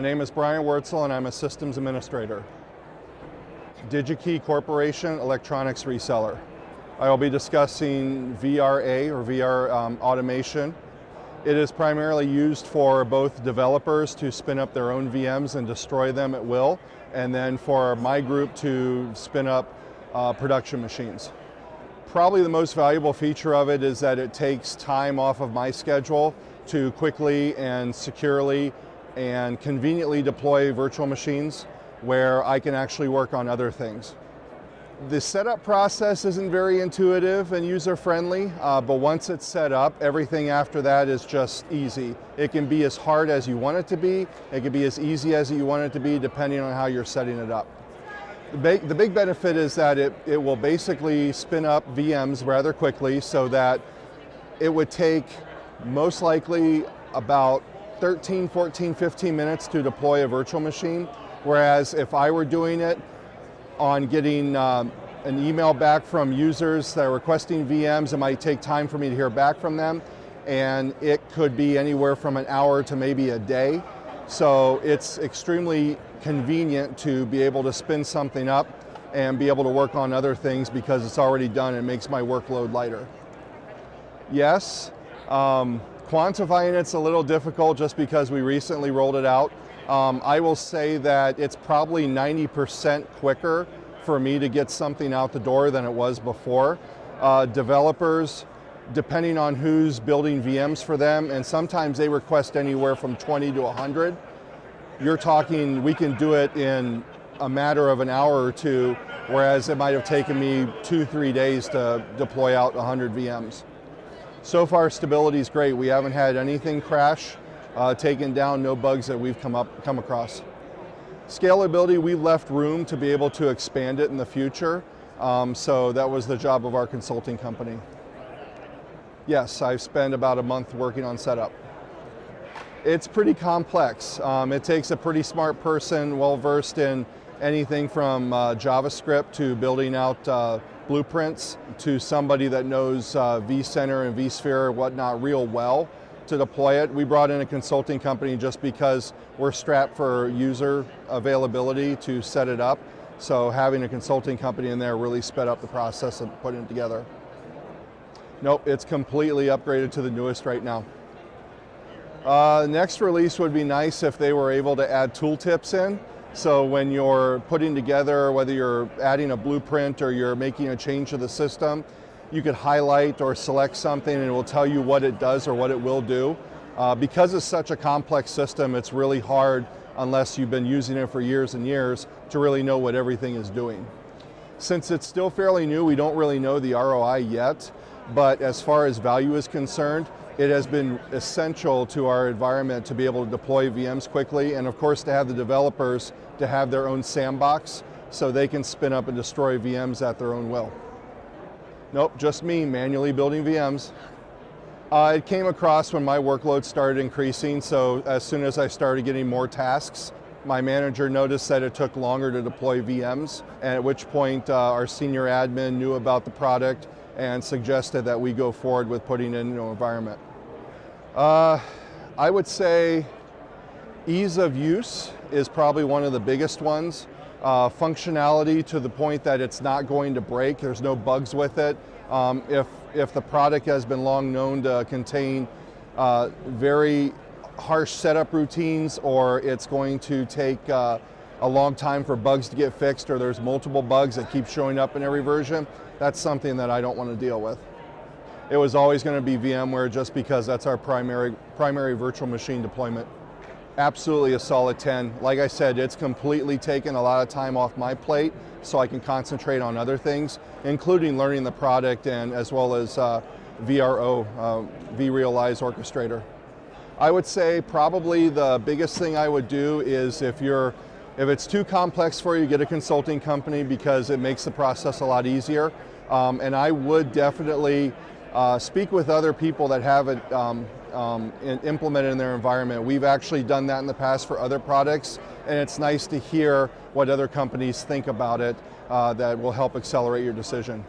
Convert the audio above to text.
name is Brian Wurtzel and I'm a systems administrator. DigiKey Corporation, electronics reseller. I will be discussing VRA or VR automation. It is primarily used for both developers to spin up their own VMs and destroy them at will, and then for my group to spin up production machines. Probably the most valuable feature of it is that it takes time off of my schedule to quickly and securely and conveniently deploy virtual machines where I can actually work on other things. The setup process isn't very intuitive and user-friendly, but once it's set up, everything after that is just easy. It can be as hard as you want it to be. It can be as easy as you want it to be, depending on how you're setting it up. The big benefit is that it will basically spin up VMs rather quickly, so that it would take most likely about 13, 14, 15 minutes to deploy a virtual machine, whereas if I were doing it on getting an email back from users that are requesting VMs, it might take time for me to hear back from them, and it could be anywhere from an hour to maybe a day. So it's extremely convenient to be able to spin something up and be able to work on other things because it's already done and makes my workload lighter. Yes, quantifying it's a little difficult just because we recently rolled it out. I will say that it's probably 90% quicker for me to get something out the door than it was before. Developers, depending on who's building VMs for them, and sometimes they request anywhere from 20 to 100. You're talking, we can do it in a matter of an hour or two, whereas it might have taken me 2-3 days to deploy out 100 VMs. So far, stability is great. We haven't had anything crash, taken down, no bugs that we've come across. Scalability, we left room to be able to expand it in the future, so that was the job of our consulting company. Yes, I've spent about a month working on setup. It's pretty complex. It takes a pretty smart person, well-versed in anything from JavaScript to building out blueprints, to somebody that knows vCenter and vSphere and whatnot real well to deploy it. We brought in a consulting company just because we're strapped for user availability to set it up. So having a consulting company in there really sped up the process of putting it together. Nope, it's completely upgraded to the newest right now. Next release would be nice if they were able to add tooltips in. So when you're putting together, whether you're adding a blueprint or you're making a change to the system, you could highlight or select something and it will tell you what it does or what it will do. Because it's such a complex system, it's really hard, unless you've been using it for years and years, to really know what everything is doing. Since it's still fairly new, we don't really know the ROI yet, but as far as value is concerned, it has been essential to our environment to be able to deploy VMs quickly, and of course to have the developers to have their own sandbox so they can spin up and destroy VMs at their own will. Nope, just me manually building VMs. It came across when my workload started increasing, so as soon as I started getting more tasks, my manager noticed that it took longer to deploy VMs, and at which point our senior admin knew about the product and suggested that we go forward with putting it into an environment. I would say ease of use is probably one of the biggest ones. Functionality to the point that it's not going to break, there's no bugs with it. If the product has been long known to contain very harsh setup routines, or it's going to take a long time for bugs to get fixed, or there's multiple bugs that keep showing up in every version, that's something that I don't want to deal with. It was always going to be VMware just because that's our primary virtual machine deployment. Absolutely a solid 10. Like I said, it's completely taken a lot of time off my plate so I can concentrate on other things, including learning the product and as well as VRO, vRealize Orchestrator. I would say probably the biggest thing I would do is if it's too complex for you, get a consulting company because it makes the process a lot easier. And I would definitely speak with other people that have it implemented in their environment. We've actually done that in the past for other products, and it's nice to hear what other companies think about it that will help accelerate your decision.